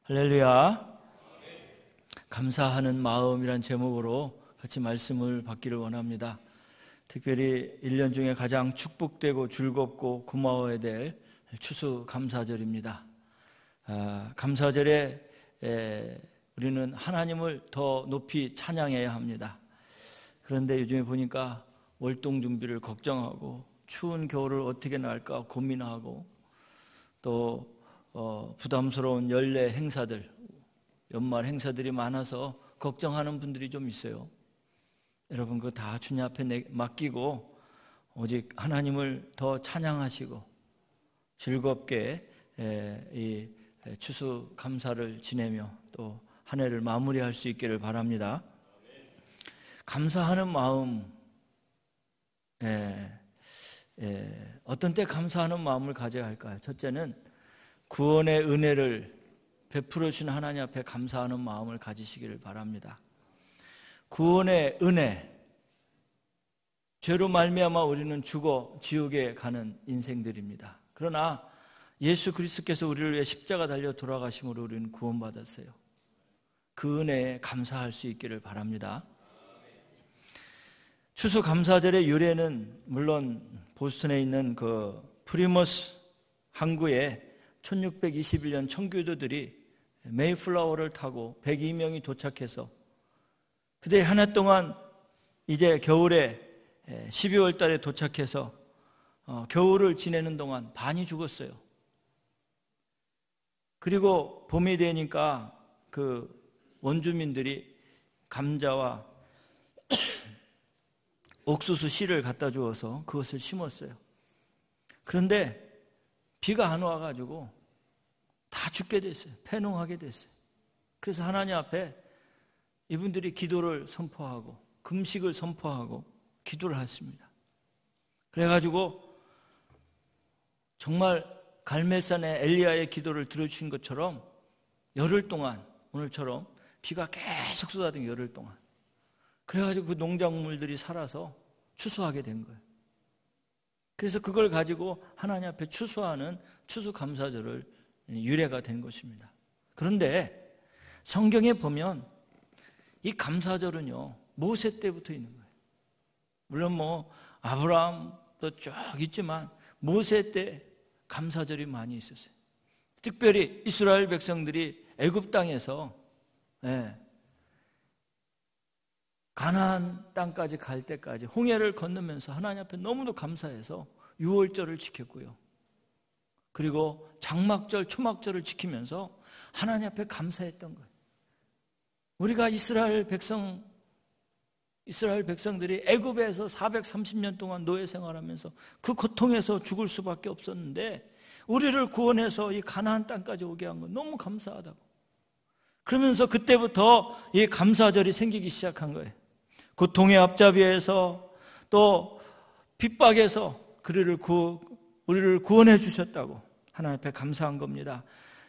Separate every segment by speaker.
Speaker 1: 할렐루야. 감사하는 마음이란 제목으로 같이 말씀을 받기를 원합니다. 특별히 1년 중에 가장 축복되고 즐겁고 고마워야 될 추수감사절입니다. 감사절에 우리는 하나님을 더 높이 찬양해야 합니다. 그런데 요즘에 보니까 월동 준비를 걱정하고 추운 겨울을 어떻게 날까 고민하고 또 부담스러운 연례 행사들, 연말 행사들이 많아서 걱정하는 분들이 좀 있어요. 여러분 그거 다 주님 앞에 맡기고 오직 하나님을 더 찬양하시고 즐겁게 이 추수감사를 지내며 또 한 해를 마무리할 수 있기를 바랍니다. 감사하는 마음, 어떤 때 감사하는 마음을 가져야 할까요? 첫째는 구원의 은혜를 베풀어 주신 하나님 앞에 감사하는 마음을 가지시기를 바랍니다. 구원의 은혜, 죄로 말미암아 우리는 죽어 지옥에 가는 인생들입니다. 그러나 예수 그리스도께서 우리를 위해 십자가 달려 돌아가심으로 우리는 구원받았어요. 그 은혜에 감사할 수 있기를 바랍니다. 추수감사절의 유래는 물론 보스턴에 있는 그 프리머스 항구에 1621년 청교도들이 메이플라워를 타고 102명이 도착해서 그때 한 해 동안 이제 겨울에 12월 달에 도착해서 겨울을 지내는 동안 반이 죽었어요. 그리고 봄이 되니까 그 원주민들이 감자와 옥수수 씨를 갖다 주어서 그것을 심었어요. 그런데 비가 안 와가지고 다 죽게 됐어요. 패농하게 됐어요. 그래서 하나님 앞에 이분들이 기도를 선포하고 금식을 선포하고 기도를 했습니다. 그래가지고 정말 갈멜산의 엘리야의 기도를 들어주신 것처럼 열흘 동안 오늘처럼 비가 계속 쏟아진 열흘 동안 그래가지고 그 농작물들이 살아서 추수하게 된 거예요. 그래서 그걸 가지고 하나님 앞에 추수하는 추수감사절을 유래가 된 것입니다. 그런데 성경에 보면 이 감사절은요 모세 때부터 있는 거예요. 물론 뭐 아브라함도 쭉 있지만 모세 때 감사절이 많이 있었어요. 특별히 이스라엘 백성들이 애굽 땅에서 가나안 땅까지 갈 때까지 홍해를 건너면서 하나님 앞에 너무도 감사해서 유월절을 지켰고요. 그리고 장막절, 초막절을 지키면서 하나님 앞에 감사했던 거예요. 우리가 이스라엘 백성들이 애굽에서 430년 동안 노예 생활하면서 그 고통에서 죽을 수밖에 없었는데 우리를 구원해서 이 가나안 땅까지 오게 한 건 너무 감사하다고. 그러면서 그때부터 이 감사절이 생기기 시작한 거예요. 고통의 앞잡이에서 또 핍박에서 우리를 구원해 주셨다고 하나님 앞에 감사한 겁니다.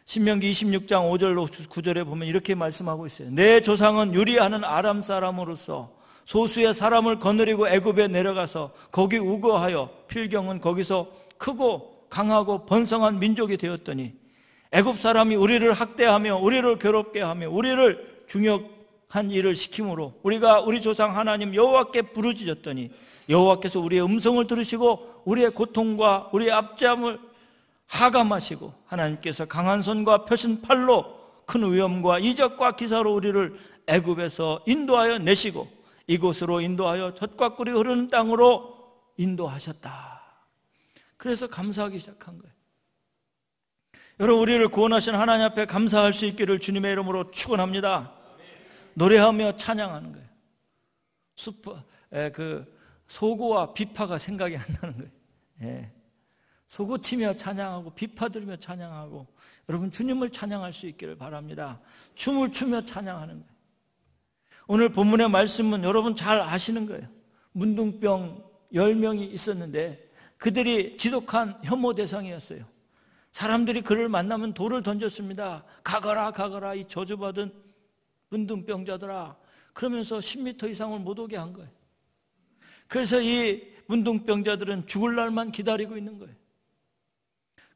Speaker 1: 신명기 26장 5절로 9절에 보면 이렇게 말씀하고 있어요. 내 조상은 유리하는 아람 사람으로서 소수의 사람을 거느리고 애굽에 내려가서 거기 우거하여 필경은 거기서 크고 강하고 번성한 민족이 되었더니 애굽 사람이 우리를 학대하며 우리를 괴롭게 하며 우리를 중역한 일을 시킴으로 우리가 우리 조상 하나님 여호와께 부르짖었더니 여호와께서 우리의 음성을 들으시고 우리의 고통과 우리의 압제함을 하감하시고 하나님께서 강한 손과 펴신 팔로 큰 위엄과 이적과 기사로 우리를 애굽에서 인도하여 내시고 이곳으로 인도하여 젖과 꿀이 흐르는 땅으로 인도하셨다. 그래서 감사하기 시작한 거예요. 여러분 우리를 구원하신 하나님 앞에 감사할 수 있기를 주님의 이름으로 축원합니다. 노래하며 찬양하는 거예요. 소고와 비파가 생각이 안 나는 거예요. 소고 치며 찬양하고 비파 들으며 찬양하고 여러분 주님을 찬양할 수 있기를 바랍니다. 춤을 추며 찬양하는 거예요. 오늘 본문의 말씀은 여러분 잘 아시는 거예요. 문둥병 10명이 있었는데 그들이 지독한 혐오 대상이었어요. 사람들이 그를 만나면 돌을 던졌습니다. 가거라 가거라 이 저주받은 문둥병자들아. 그러면서 10m 이상을 못 오게 한 거예요. 그래서 이 문둥병자들은 죽을 날만 기다리고 있는 거예요.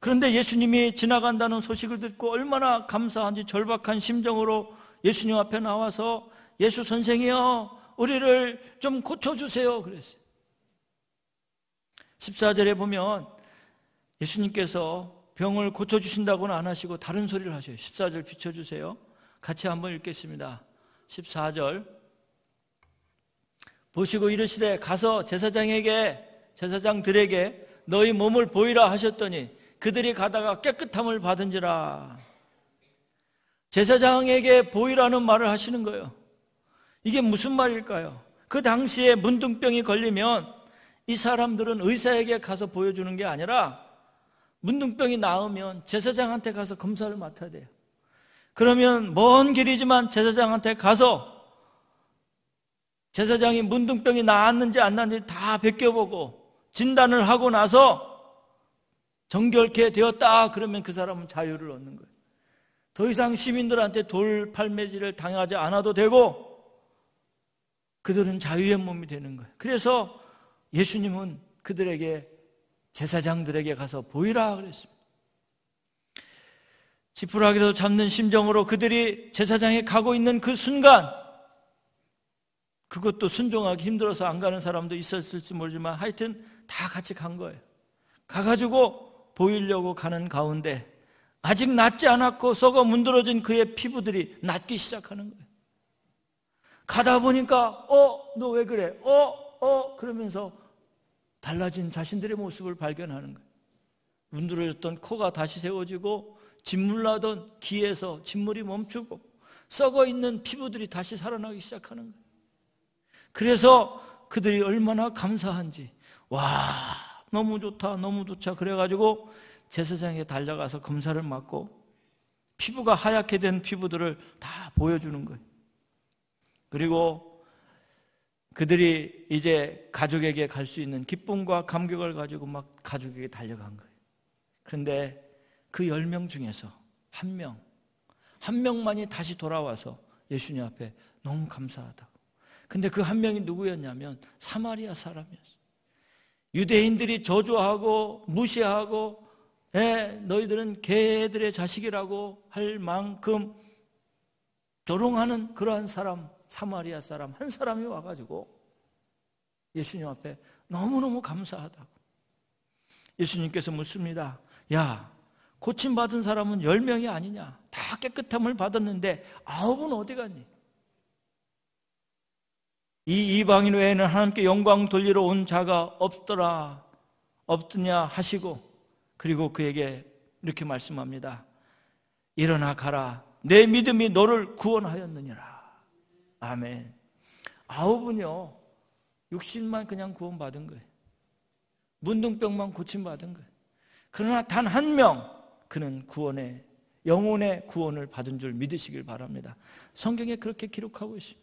Speaker 1: 그런데 예수님이 지나간다는 소식을 듣고 얼마나 감사한지 절박한 심정으로 예수님 앞에 나와서 예수 선생이여 우리를 좀 고쳐주세요 그랬어요. 14절에 보면 예수님께서 병을 고쳐주신다고는 안 하시고 다른 소리를 하셔요. 14절 비춰주세요. 같이 한번 읽겠습니다. 14절 보시고 이르시되 가서 제사장들에게 너희 몸을 보이라 하셨더니 그들이 가다가 깨끗함을 받은지라. 제사장에게 보이라는 말을 하시는 거예요. 이게 무슨 말일까요? 그 당시에 문둥병이 걸리면 이 사람들은 의사에게 가서 보여주는 게 아니라 문둥병이 나으면 제사장한테 가서 검사를 맡아야 돼요. 그러면 먼 길이지만 제사장한테 가서 제사장이 문둥병이 나았는지 안 나았는지 다 벗겨보고 진단을 하고 나서 정결케 되었다 그러면 그 사람은 자유를 얻는 거예요. 더 이상 시민들한테 돌팔매질을 당하지 않아도 되고 그들은 자유의 몸이 되는 거예요. 그래서 예수님은 그들에게 제사장들에게 가서 보이라 그랬습니다. 지푸라기도 잡는 심정으로 그들이 제사장에 가고 있는 그 순간, 그것도 순종하기 힘들어서 안 가는 사람도 있었을지 모르지만 하여튼 다 같이 간 거예요. 가가지고 보이려고 가는 가운데 아직 낫지 않았고 썩어 문드러진 그의 피부들이 낫기 시작하는 거예요. 가다 보니까 너 왜 그래? 그러면서 달라진 자신들의 모습을 발견하는 거예요. 문드러졌던 코가 다시 세워지고 짓물나던 귀에서 짓물이 멈추고 썩어 있는 피부들이 다시 살아나기 시작하는 거예요. 그래서 그들이 얼마나 감사한지 와 너무 좋다 너무 좋다 그래가지고 제사장에게 달려가서 검사를 맡고 피부가 하얗게 된 피부들을 다 보여주는 거예요. 그리고 그들이 이제 가족에게 갈 수 있는 기쁨과 감격을 가지고 막 가족에게 달려간 거예요. 그런데 그 10명 중에서 한 명만이 다시 돌아와서 예수님 앞에 너무 감사하다고. 근데 그 한 명이 누구였냐면 사마리아 사람이었어요. 유대인들이 저주하고 무시하고 너희들은 개들의 자식이라고 할 만큼 조롱하는 그러한 사람, 사마리아 사람 한 사람이 와가지고 예수님 앞에 너무너무 감사하다고. 예수님께서 묻습니다. 야, 고침받은 사람은 10명이 아니냐? 다 깨끗함을 받았는데 9은 어디 갔니? 이 이방인 외에는 하나님께 영광 돌리러 온 자가 없더냐 하시고, 그리고 그에게 이렇게 말씀합니다. 일어나 가라. 내 믿음이 너를 구원하였느니라. 아멘. 9은요 육신만 그냥 구원받은 거예요. 문둥병만 고침받은 거예요. 그러나 단 한 명, 그는 구원의 영혼의 구원을 받은 줄 믿으시길 바랍니다. 성경에 그렇게 기록하고 있습니다.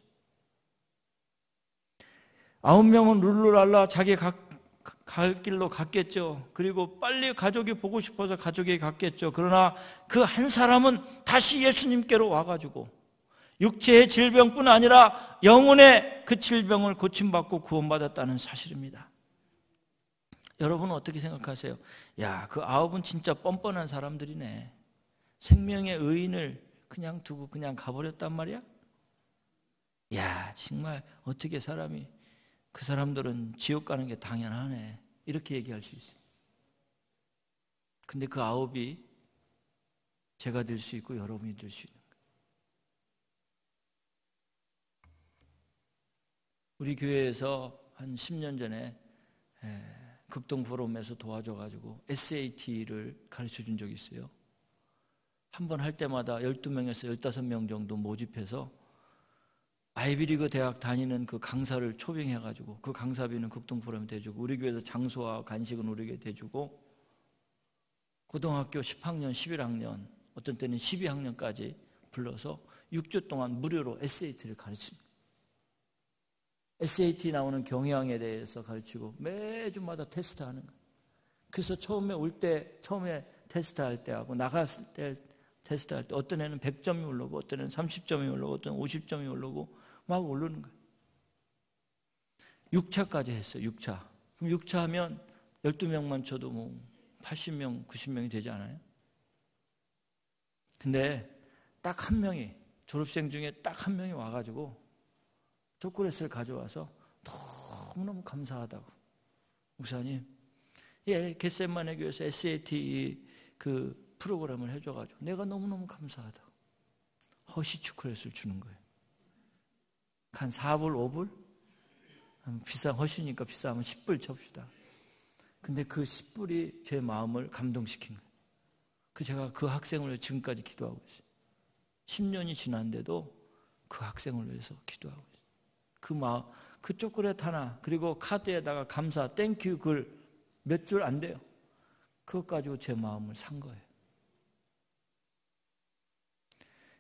Speaker 1: 9명은 룰루랄라 자기 갈 길로 갔겠죠. 그리고 빨리 가족이 보고 싶어서 가족에게 갔겠죠. 그러나 그 한 사람은 다시 예수님께로 와가지고 육체의 질병뿐 아니라 영혼의 그 질병을 고침받고 구원받았다는 사실입니다. 여러분은 어떻게 생각하세요? 야, 그 9은 진짜 뻔뻔한 사람들이네. 생명의 의인을 그냥 두고 그냥 가버렸단 말이야? 야, 정말 어떻게 사람이, 그 사람들은 지옥 가는 게 당연하네, 이렇게 얘기할 수 있어요. 근데 그 9이 제가 될 수 있고 여러분이 될 수 있는 거예요. 우리 교회에서 한 10년 전에 극동 포럼에서 도와줘가지고 SAT를 가르쳐 준 적이 있어요. 한 번 할 때마다 12명에서 15명 정도 모집해서 아이비리그 대학 다니는 그 강사를 초빙해가지고 그 강사비는 극동 포럼에 대주고, 우리 교회에서 장소와 간식은 우리에게 대주고, 고등학교 10학년, 11학년, 어떤 때는 12학년까지 불러서 6주 동안 무료로 SAT를 가르칩니다. SAT 나오는 경향에 대해서 가르치고 매주마다 테스트하는 거예요. 그래서 처음에 테스트할 때하고 나갔을 때 테스트할 때 어떤 애는 100점이 오르고 어떤 애는 30점이 오르고 어떤 애는 50점이 오르고 막 오르는 거예요. 6차까지 했어요. 6차. 그럼 6차 하면 12명만 쳐도 뭐 80명, 90명이 되지 않아요? 근데 딱 한 명이, 졸업생 중에 딱 한 명이 와가지고 초콜릿을 가져와서 너무너무 감사하다고. 목사님, 예, 겟세마네 교회에서 SAT 그 프로그램을 해줘가지고 내가 너무너무 감사하다고 허쉬 초콜릿을 주는 거예요. 한 4불, 5불? 비싼 허쉬니까 비싸면 10불 칩시다. 근데 그 10불이 제 마음을 감동시킨 거예요. 제가 그 학생을 위해 지금까지 기도하고 있어요. 10년이 지났는데도 그 학생을 위해서 기도하고 있어요. 그 마음, 그 초콜릿 하나, 그리고 카드에다가 감사, 땡큐 글 몇 줄 안 돼요. 그것 가지고 제 마음을 산 거예요.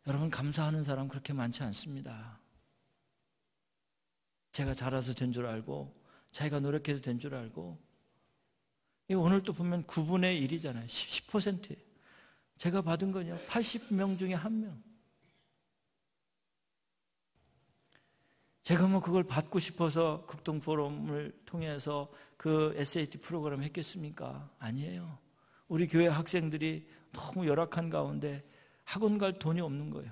Speaker 1: 여러분, 감사하는 사람 그렇게 많지 않습니다. 제가 잘해서 된 줄 알고, 자기가 노력해서 된 줄 알고, 오늘 또 보면 9분의 1이잖아요. 10%예요. 제가 받은 건요, 80명 중에 1명. 제가 뭐 그걸 받고 싶어서 극동 포럼을 통해서 그 SAT 프로그램 했겠습니까? 아니에요. 우리 교회 학생들이 너무 열악한 가운데 학원 갈 돈이 없는 거예요.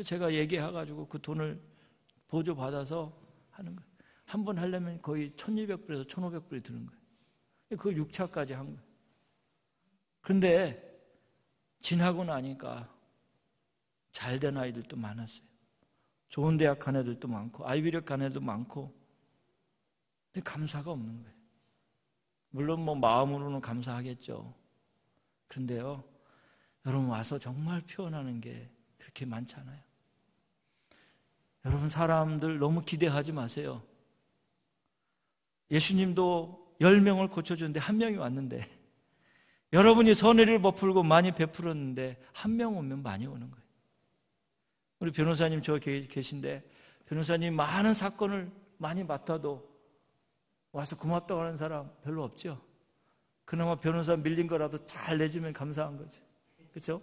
Speaker 1: 제가 얘기해가지고 그 돈을 보조받아서 하는 거예요. 한 번 하려면 거의 1200불에서 1500불이 드는 거예요. 그걸 6차까지 한 거예요. 그런데 지나고 나니까 잘 된 아이들도 많았어요. 좋은 대학 간 애들도 많고 아이비리역 간 애도 많고, 근데 감사가 없는 거예요. 물론 뭐 마음으로는 감사하겠죠. 그런데요, 여러분 와서 정말 표현하는 게 그렇게 많지 않아요. 여러분, 사람들 너무 기대하지 마세요. 예수님도 10명을 고쳐주는데 1명이 왔는데, 여러분이 선의를 베풀고 많이 베풀었는데 1명 오면 많이 오는 거예요. 우리 변호사님 저 계신데, 변호사님 많은 사건을 많이 맡아도 와서 고맙다고 하는 사람 별로 없죠. 그나마 변호사 밀린 거라도 잘 내주면 감사한 거죠. 그렇죠?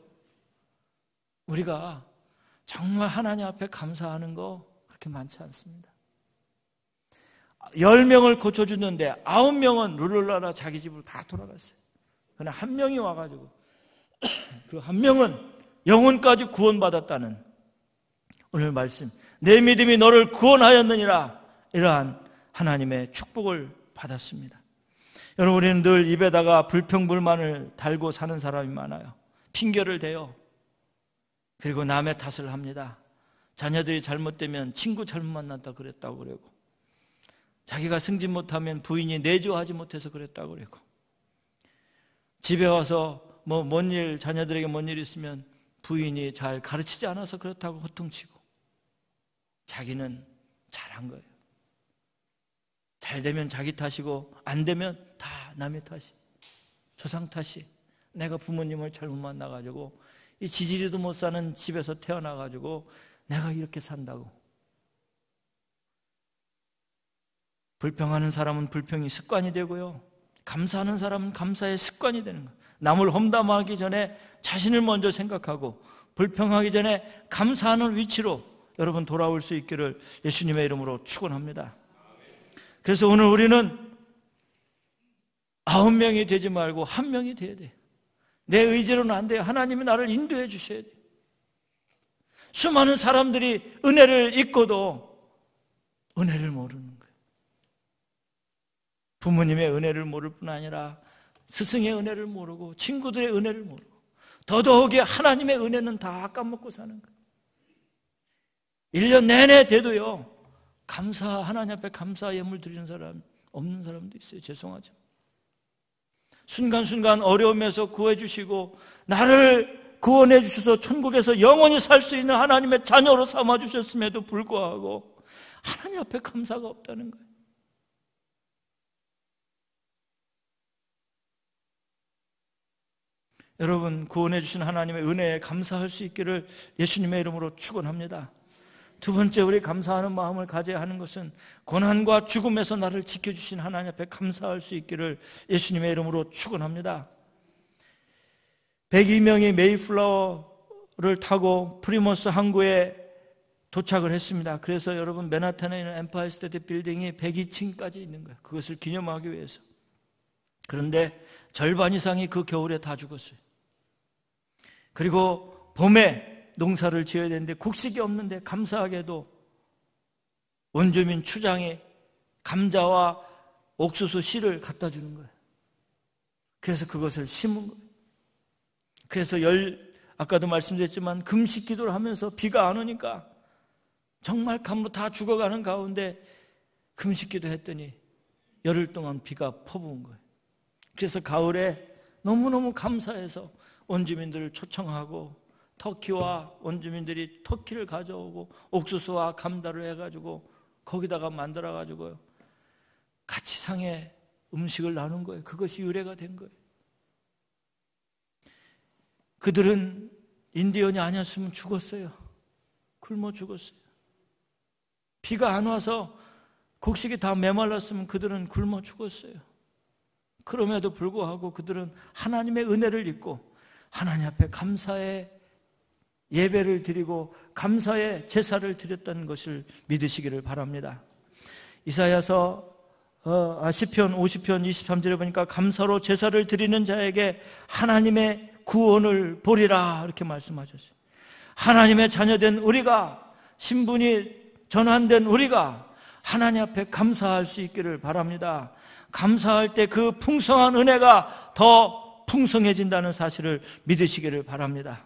Speaker 1: 우리가 정말 하나님 앞에 감사하는 거 그렇게 많지 않습니다. 10명을 고쳐주는데 9명은 룰루라라 자기 집으로 다 돌아갔어요. 그러나 1명이 와가지고 그 1명은 영혼까지 구원받았다는 오늘 말씀, 내 믿음이 너를 구원하였느니라, 이러한 하나님의 축복을 받았습니다. 여러분, 우리는 늘 입에다가 불평불만을 달고 사는 사람이 많아요. 핑계를 대요. 그리고 남의 탓을 합니다. 자녀들이 잘못되면 친구 잘못 만났다 그랬다고 그러고, 자기가 승진 못하면 부인이 내조하지 못해서 그랬다고 그러고, 집에 와서 뭐 뭔 일, 자녀들에게 뭔 일 있으면 부인이 잘 가르치지 않아서 그렇다고 호통치고, 자기는 잘한 거예요. 잘 되면 자기 탓이고 안 되면 다 남의 탓이, 조상 탓이. 내가 부모님을 잘못 만나가지고 이 지지리도 못 사는 집에서 태어나가지고 내가 이렇게 산다고. 불평하는 사람은 불평이 습관이 되고요, 감사하는 사람은 감사의 습관이 되는 거예요. 남을 험담하기 전에 자신을 먼저 생각하고 불평하기 전에 감사하는 위치로 여러분 돌아올 수 있기를 예수님의 이름으로 축원합니다. 그래서 오늘 우리는 9명이 되지 말고 1명이 돼야 돼요. 내 의지로는 안 돼요. 하나님이 나를 인도해 주셔야 돼요. 수많은 사람들이 은혜를 잊고도 은혜를 모르는 거예요. 부모님의 은혜를 모를 뿐 아니라 스승의 은혜를 모르고 친구들의 은혜를 모르고, 더더욱이 하나님의 은혜는 다 까먹고 사는 거예요. 1년 내내 돼도요, 하나님 앞에 감사 예물 드리는 사람 없는 사람도 있어요. 죄송하죠. 순간순간 어려움에서 구해주시고 나를 구원해 주셔서 천국에서 영원히 살 수 있는 하나님의 자녀로 삼아주셨음에도 불구하고 하나님 앞에 감사가 없다는 거예요. 여러분, 구원해 주신 하나님의 은혜에 감사할 수 있기를 예수님의 이름으로 축원합니다. 두 번째, 우리 감사하는 마음을 가져야 하는 것은 고난과 죽음에서 나를 지켜주신 하나님 앞에 감사할 수 있기를 예수님의 이름으로 축원합니다. 102명이 메이플라워를 타고 프리머스 항구에 도착을 했습니다. 그래서 여러분, 맨하탄에 있는 엠파이어 스테이트 빌딩이 102층까지 있는 거예요. 그것을 기념하기 위해서. 그런데 절반 이상이 그 겨울에 다 죽었어요. 그리고 봄에 농사를 지어야 되는데 곡식이 없는데 감사하게도 원주민 추장이 감자와 옥수수 씨를 갖다 주는 거예요. 그래서 그것을 심은 거예요. 그래서 아까도 말씀드렸지만 금식 기도를 하면서 비가 안 오니까 정말 감으로 다 죽어가는 가운데 금식 기도했더니 열흘 동안 비가 퍼부은 거예요. 그래서 가을에 너무너무 감사해서 원주민들을 초청하고 터키와 원주민들이 터키를 가져오고 옥수수와 감자를 해가지고 거기다가 만들어가지고요 같이 상에 음식을 나눈 거예요. 그것이 유래가 된 거예요. 그들은 인디언이 아니었으면 죽었어요. 굶어 죽었어요. 비가 안 와서 곡식이 다 메말랐으면 그들은 굶어 죽었어요. 그럼에도 불구하고 그들은 하나님의 은혜를 입고 하나님 앞에 감사의 예배를 드리고 감사의 제사를 드렸다는 것을 믿으시기를 바랍니다. 이사야서 시편 50편 23절에 보니까 감사로 제사를 드리는 자에게 하나님의 구원을 보리라 이렇게 말씀하셨어요. 하나님의 자녀된 우리가, 신분이 전환된 우리가 하나님 앞에 감사할 수 있기를 바랍니다. 감사할 때 그 풍성한 은혜가 더 풍성해진다는 사실을 믿으시기를 바랍니다.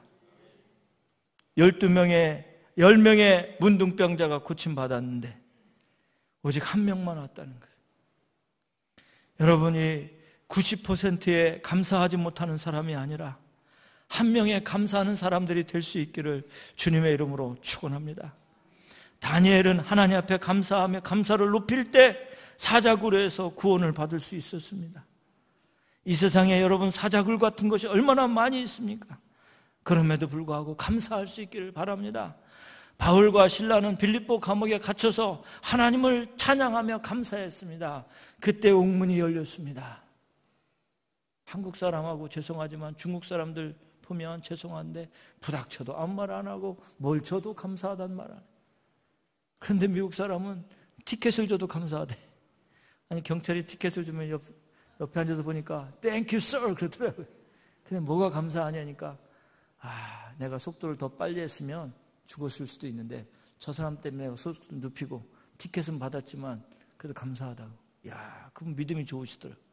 Speaker 1: 10명의 문둥병자가 고침받았는데 오직 한 명만 왔다는 거예요. 여러분이 90%의 감사하지 못하는 사람이 아니라 한 명의 감사하는 사람들이 될 수 있기를 주님의 이름으로 축원합니다. 다니엘은 하나님 앞에 감사하며 감사를 높일 때 사자굴에서 구원을 받을 수 있었습니다. 이 세상에 여러분 사자굴 같은 것이 얼마나 많이 있습니까? 그럼에도 불구하고 감사할 수 있기를 바랍니다. 바울과 실라는 빌립보 감옥에 갇혀서 하나님을 찬양하며 감사했습니다. 그때 옥문이 열렸습니다. 한국 사람하고 죄송하지만 중국 사람들 보면 죄송한데 부닥쳐도 아무 말 안 하고 뭘 줘도 감사하단 말 안 해요. 그런데 미국 사람은 티켓을 줘도 감사하대. 아니 경찰이 티켓을 주면 옆에 앉아서 보니까 Thank you sir 그러더라고요. 근데 뭐가 감사하냐니까 내가 속도를 더 빨리 했으면 죽었을 수도 있는데 저 사람 때문에 내가 속도를 눕히고 티켓은 받았지만 그래도 감사하다고. 야, 그럼 믿음이 좋으시더라고요.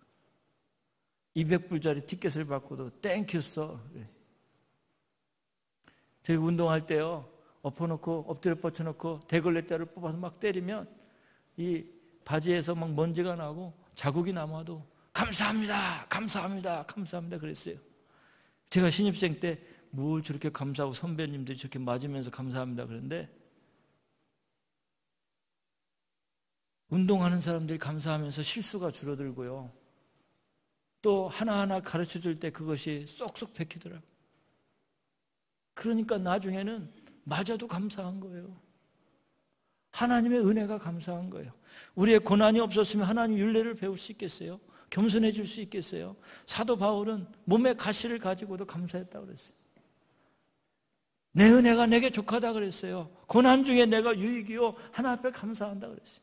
Speaker 1: 200불짜리 티켓을 받고도 Thank you sir. 저희 운동할 때요 엎어놓고 엎드려 뻗쳐놓고 대걸레자를 뽑아서 막 때리면 이 바지에서 막 먼지가 나고 자국이 남아도 감사합니다 감사합니다 감사합니다 그랬어요. 제가 신입생 때 뭘 저렇게 감사하고 선배님들이 저렇게 맞으면서 감사합니다 그런데 운동하는 사람들이 감사하면서 실수가 줄어들고요 또 하나하나 가르쳐줄 때 그것이 쏙쏙 베끼더라고요. 그러니까 나중에는 맞아도 감사한 거예요. 하나님의 은혜가 감사한 거예요. 우리의 고난이 없었으면 하나님 율례를 배울 수 있겠어요? 겸손해질 수 있겠어요? 사도 바울은 몸에 가시를 가지고도 감사했다고 그랬어요. 내 은혜가 내게 족하다 그랬어요. 고난 중에 내가 유익이요 하나님 앞에 감사한다 그랬어요.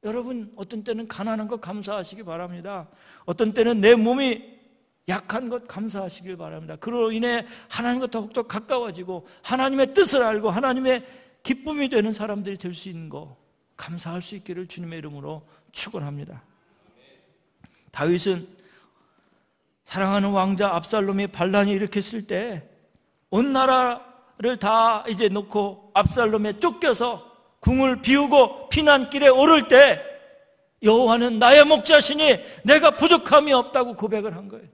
Speaker 1: 여러분 어떤 때는 가난한 것 감사하시기 바랍니다. 어떤 때는 내 몸이 약한 것 감사하시길 바랍니다. 그로 인해 하나님과 더욱더 가까워지고 하나님의 뜻을 알고 하나님의 기쁨이 되는 사람들이 될 수 있는 거 감사할 수 있기를 주님의 이름으로 축원합니다. 다윗은 사랑하는 왕자 압살롬이 반란이 일으켰을 때 온 나라를 다 이제 놓고 압살롬에 쫓겨서 궁을 비우고 피난길에 오를 때 여호와는 나의 목자시니 내가 부족함이 없다고 고백을 한 거예요.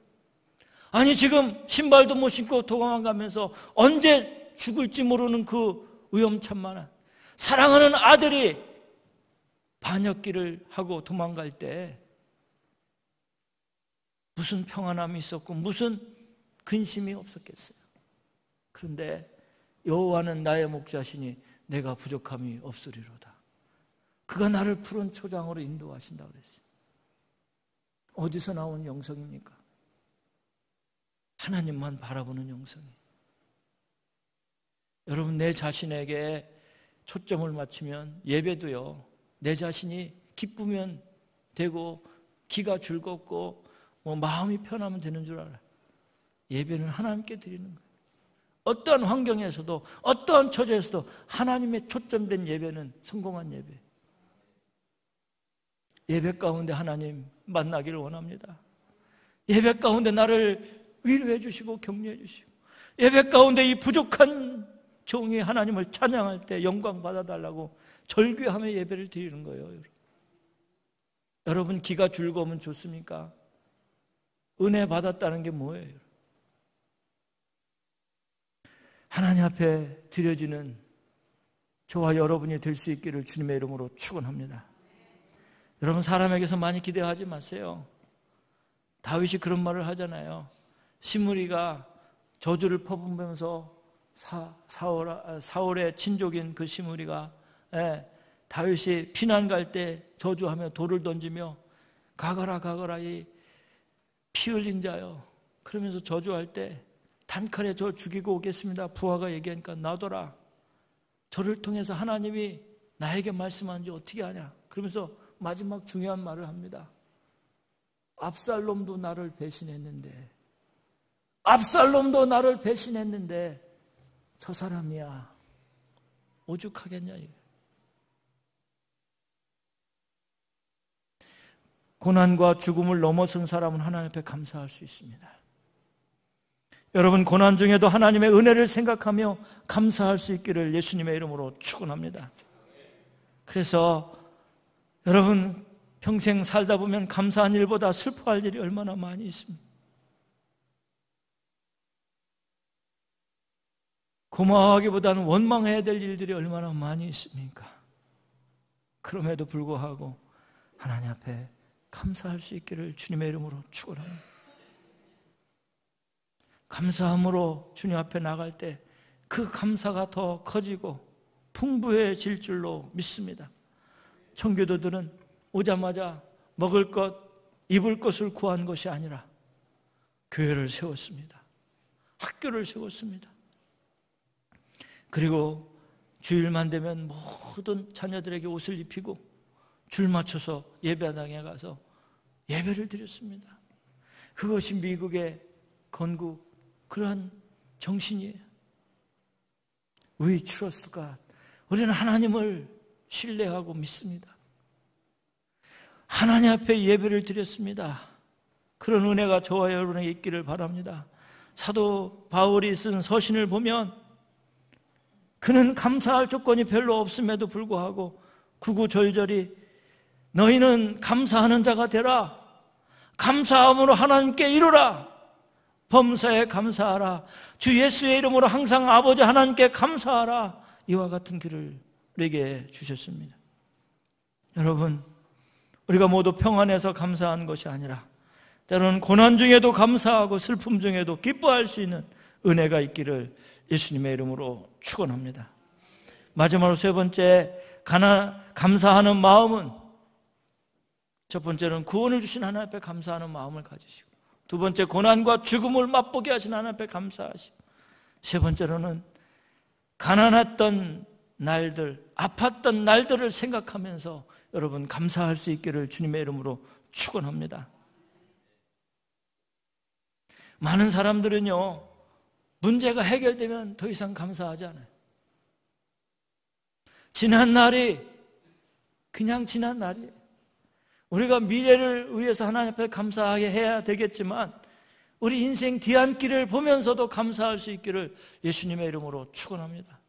Speaker 1: 아니 지금 신발도 못 신고 도망가면서 언제 죽을지 모르는 그 위험천만한 사랑하는 아들이 반역기를 하고 도망갈 때 무슨 평안함이 있었고 무슨 근심이 없었겠어요. 그런데 여호와는 나의 목자시니 내가 부족함이 없으리로다. 그가 나를 푸른 초장으로 인도하신다고 그랬어요. 어디서 나온 영성입니까? 하나님만 바라보는 영성이에요. 여러분 내 자신에게 초점을 맞추면 예배도요 내 자신이 기쁘면 되고 기가 즐겁고 마음이 편하면 되는 줄 알아요. 예배는 하나님께 드리는 거예요. 어떠한 환경에서도 어떠한 처지에서도 하나님의 초점된 예배는 성공한 예배. 예배 가운데 하나님 만나기를 원합니다. 예배 가운데 나를 위로해 주시고 격려해 주시고, 예배 가운데 이 부족한 종이 하나님을 찬양할 때 영광 받아달라고 절규하며 예배를 드리는 거예요. 여러분, 기가 즐거우면 좋습니까? 은혜 받았다는 게 뭐예요? 하나님 앞에 드려지는 저와 여러분이 될 수 있기를 주님의 이름으로 축원합니다. 여러분, 사람에게서 많이 기대하지 마세요. 다윗이 그런 말을 하잖아요. 시므리가 저주를 퍼부으면서 사울의 친족인 그 시므리가 다윗이 피난 갈 때 저주하며 돌을 던지며 가거라 가거라 이 피 흘린 자요, 그러면서 저주할 때 단칼에 저 죽이고 오겠습니다. 부하가 얘기하니까 놔둬라. 저를 통해서 하나님이 나에게 말씀하는지 어떻게 아냐. 그러면서 마지막 중요한 말을 합니다. 압살롬도 나를 배신했는데, 압살롬도 나를 배신했는데 저 사람이야 오죽하겠냐. 고난과 죽음을 넘어선 사람은 하나님 앞에 감사할 수 있습니다. 여러분, 고난 중에도 하나님의 은혜를 생각하며 감사할 수 있기를 예수님의 이름으로 축원합니다. 그래서 여러분, 평생 살다 보면 감사한 일보다 슬퍼할 일이 얼마나 많이 있습니다. 고마워하기보다는 원망해야 될 일들이 얼마나 많이 있습니까? 그럼에도 불구하고 하나님 앞에 감사할 수 있기를 주님의 이름으로 축원합니다. 감사함으로 주님 앞에 나갈 때 그 감사가 더 커지고 풍부해질 줄로 믿습니다. 청교도들은 오자마자 먹을 것, 입을 것을 구한 것이 아니라 교회를 세웠습니다. 학교를 세웠습니다. 그리고 주일만 되면 모든 자녀들에게 옷을 입히고 줄 맞춰서 예배당에 가서 예배를 드렸습니다. 그것이 미국의 건국, 그러한 정신이에요. We trust God. 우리는 하나님을 신뢰하고 믿습니다. 하나님 앞에 예배를 드렸습니다. 그런 은혜가 저와 여러분에게 있기를 바랍니다. 사도 바울이 쓴 서신을 보면 그는 감사할 조건이 별로 없음에도 불구하고 구구절절히 너희는 감사하는 자가 되라. 감사함으로 하나님께 이루라. 범사에 감사하라. 주 예수의 이름으로 항상 아버지 하나님께 감사하라. 이와 같은 글을 우리에게 주셨습니다. 여러분, 우리가 모두 평안해서 감사한 것이 아니라 때로는 고난 중에도 감사하고 슬픔 중에도 기뻐할 수 있는 은혜가 있기를 예수님의 이름으로 축원합니다. 마지막으로 세 번째, 감사하는 마음은, 첫 번째는 구원을 주신 하나님 앞에 감사하는 마음을 가지시고, 두 번째, 고난과 죽음을 맛보게 하신 하나님 앞에 감사하시고, 세 번째로는 가난했던 날들, 아팠던 날들을 생각하면서 여러분 감사할 수 있기를 주님의 이름으로 축원합니다. 많은 사람들은요, 문제가 해결되면 더 이상 감사하지 않아요. 지난 날이 그냥 지난 날이에요. 우리가 미래를 위해서 하나님 앞에 감사하게 해야 되겠지만 우리 인생 뒤안길을 보면서도 감사할 수 있기를 예수님의 이름으로 축원합니다.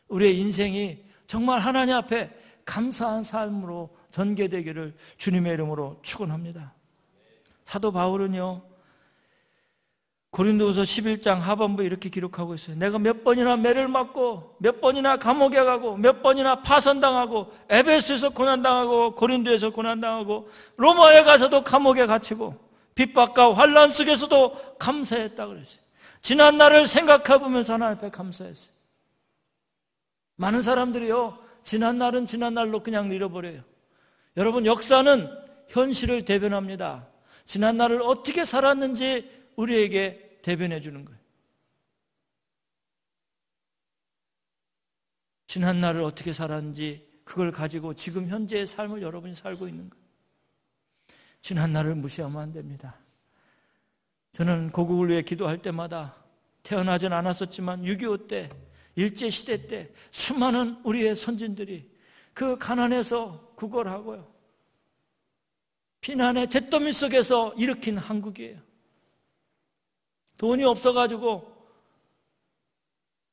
Speaker 1: 우리의 인생이 정말 하나님 앞에 감사한 삶으로 전개되기를 주님의 이름으로 축원합니다. 사도 바울은요, 고린도후서 11장 하반부에 이렇게 기록하고 있어요. 내가 몇 번이나 매를 맞고 몇 번이나 감옥에 가고 몇 번이나 파선당하고 에베소에서 고난당하고 고린도에서 고난당하고 로마에 가서도 감옥에 갇히고 핍박과 환난 속에서도 감사했다 그랬어요. 지난 날을 생각해 보면서 하나님 앞에 감사했어요. 많은 사람들이요, 지난 날은 지난 날로 그냥 잃어버려요. 여러분, 역사는 현실을 대변합니다. 지난 날을 어떻게 살았는지 우리에게 대변해 주는 거예요. 지난 날을 어떻게 살았는지 그걸 가지고 지금 현재의 삶을 여러분이 살고 있는 거예요. 지난 날을 무시하면 안 됩니다. 저는 고국을 위해 기도할 때마다 태어나진 않았었지만 6.25 때, 일제시대 때 수많은 우리의 선진들이 그 가난에서 구걸하고요, 피난의 잿더미 속에서 일으킨 한국이에요. 돈이 없어가지고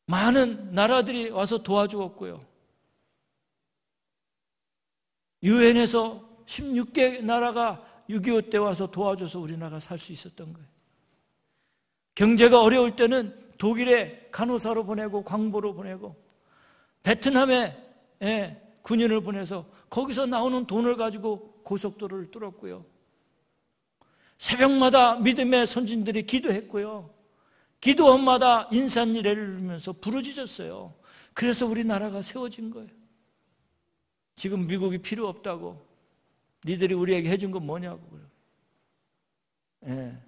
Speaker 1: 많은 나라들이 와서 도와주었고요, 유엔에서 16개 나라가 6.25 때 와서 도와줘서 우리나라가 살 수 있었던 거예요. 경제가 어려울 때는 독일에 간호사로 보내고 광부로 보내고 베트남에 군인을 보내서 거기서 나오는 돈을 가지고 고속도로를 뚫었고요, 새벽마다 믿음의 선진들이 기도했고요, 기도원마다 인산이래를 누르면서 부르짖었어요. 그래서 우리나라가 세워진 거예요. 지금 미국이 필요 없다고, 니들이 우리에게 해준 건 뭐냐고 그래요.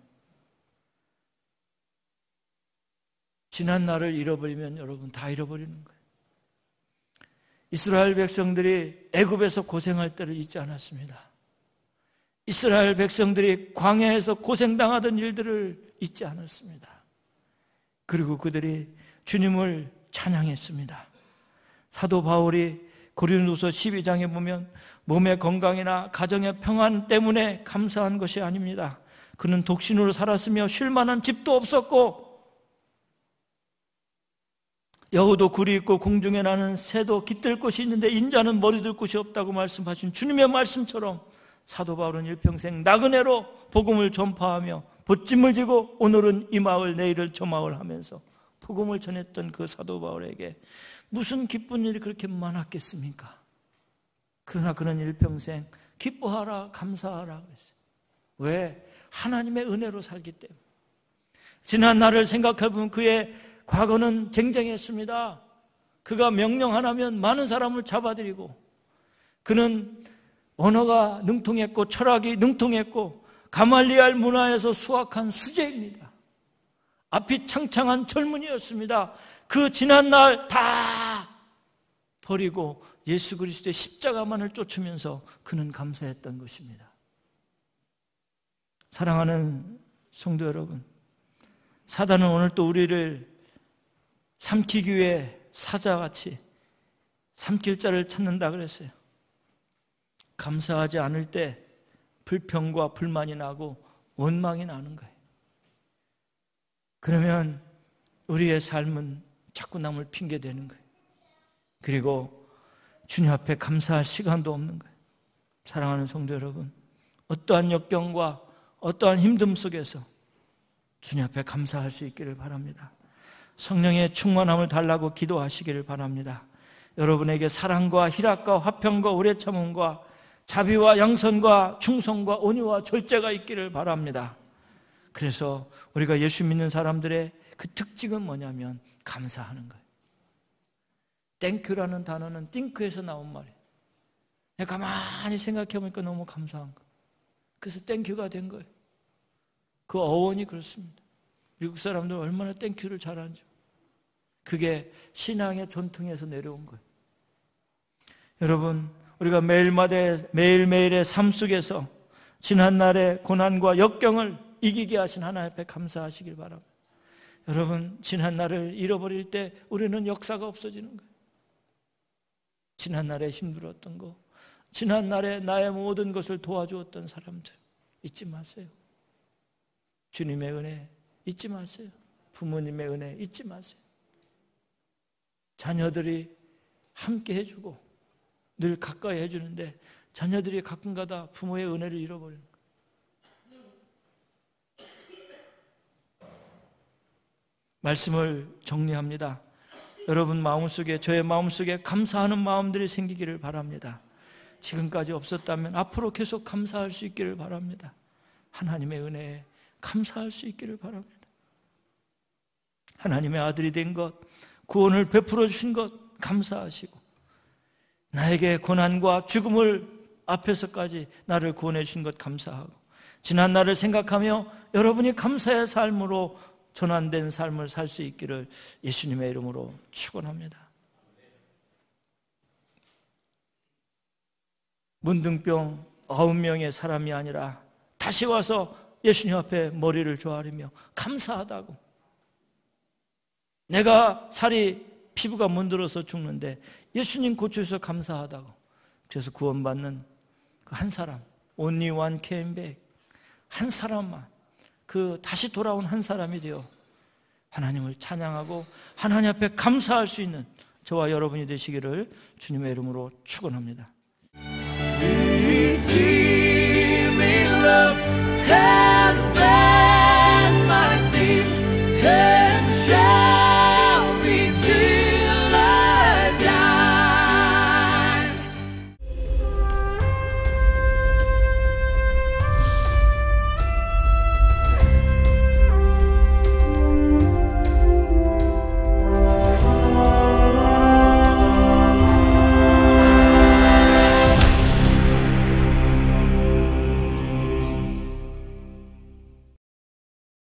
Speaker 1: 지난 날을 잃어버리면 여러분 다 잃어버리는 거예요. 이스라엘 백성들이 애굽에서 고생할 때를 잊지 않았습니다. 이스라엘 백성들이 광야에서 고생당하던 일들을 잊지 않았습니다. 그리고 그들이 주님을 찬양했습니다. 사도 바울이 고린도서 12장에 보면 몸의 건강이나 가정의 평안 때문에 감사한 것이 아닙니다. 그는 독신으로 살았으며 쉴 만한 집도 없었고 여우도 굴이 있고 공중에 나는 새도 깃들 곳이 있는데 인자는 머리 둘 곳이 없다고 말씀하신 주님의 말씀처럼 사도 바울은 일평생 나그네로 복음을 전파하며 보찜을 지고 오늘은 이 마을 내일은 저 마을 하면서 복음을 전했던 그 사도 바울에게 무슨 기쁜 일이 그렇게 많았겠습니까? 그러나 그는 일평생 기뻐하라 감사하라 그랬어요. 왜? 하나님의 은혜로 살기 때문에. 지난 날을 생각해보면 그의 과거는 쟁쟁했습니다. 그가 명령 하나면 많은 사람을 잡아들이고, 그는 언어가 능통했고 철학이 능통했고 가말리알 문화에서 수학한 수재입니다. 앞이 창창한 젊은이였습니다. 그 지난 날 다 버리고 예수 그리스도의 십자가만을 쫓으면서 그는 감사했던 것입니다. 사랑하는 성도 여러분, 사단은 오늘 또 우리를 삼키기 위해 사자같이 삼킬 자를 찾는다 그랬어요. 감사하지 않을 때 불평과 불만이 나고 원망이 나는 거예요. 그러면 우리의 삶은 자꾸 남을 핑계대는 거예요. 그리고 주님 앞에 감사할 시간도 없는 거예요. 사랑하는 성도 여러분, 어떠한 역경과 어떠한 힘듦 속에서 주님 앞에 감사할 수 있기를 바랍니다. 성령의 충만함을 달라고 기도하시기를 바랍니다. 여러분에게 사랑과 희락과 화평과 오래 참음과 자비와 양선과 충성과 온유와 절제가 있기를 바랍니다. 그래서 우리가 예수 믿는 사람들의 그 특징은 뭐냐면 감사하는 거예요. 땡큐라는 단어는 띵크에서 나온 말이에요. 내가 가만히 생각해보니까 너무 감사한 거예요. 그래서 땡큐가 된 거예요. 그 어원이 그렇습니다. 미국 사람들 얼마나 땡큐를 잘하는지. 그게 신앙의 전통에서 내려온 거예요. 여러분, 우리가 매일매일의 삶 속에서 지난날의 고난과 역경을 이기게 하신 하나님 앞에 감사하시길 바랍니다. 여러분, 지난날을 잃어버릴 때 우리는 역사가 없어지는 거예요. 지난날에 힘들었던 거, 지난날에 나의 모든 것을 도와주었던 사람들 잊지 마세요. 주님의 은혜 잊지 마세요. 부모님의 은혜 잊지 마세요. 자녀들이 함께 해주고 늘 가까이 해주는데 자녀들이 가끔가다 부모의 은혜를 잃어버리는 거예요. 말씀을 정리합니다. 여러분 마음속에, 저의 마음속에 감사하는 마음들이 생기기를 바랍니다. 지금까지 없었다면 앞으로 계속 감사할 수 있기를 바랍니다. 하나님의 은혜에 감사할 수 있기를 바랍니다. 하나님의 아들이 된 것, 구원을 베풀어 주신 것 감사하시고, 나에게 고난과 죽음을 앞에서까지 나를 구원해 주신 것 감사하고, 지난 날을 생각하며 여러분이 감사의 삶으로 전환된 삶을 살 수 있기를 예수님의 이름으로 축원합니다. 문둥병 9명의 사람이 아니라 다시 와서 예수님 앞에 머리를 조아리며 감사하다고. 내가 살이 피부가 문드러서 죽는데 예수님 고쳐주셔서 감사하다고. 그래서 구원받는 그 한 사람, only one came back, 한 사람만, 그 다시 돌아온 한 사람이 되어 하나님을 찬양하고 하나님 앞에 감사할 수 있는 저와 여러분이 되시기를 주님의 이름으로 축원합니다. Redeeming love.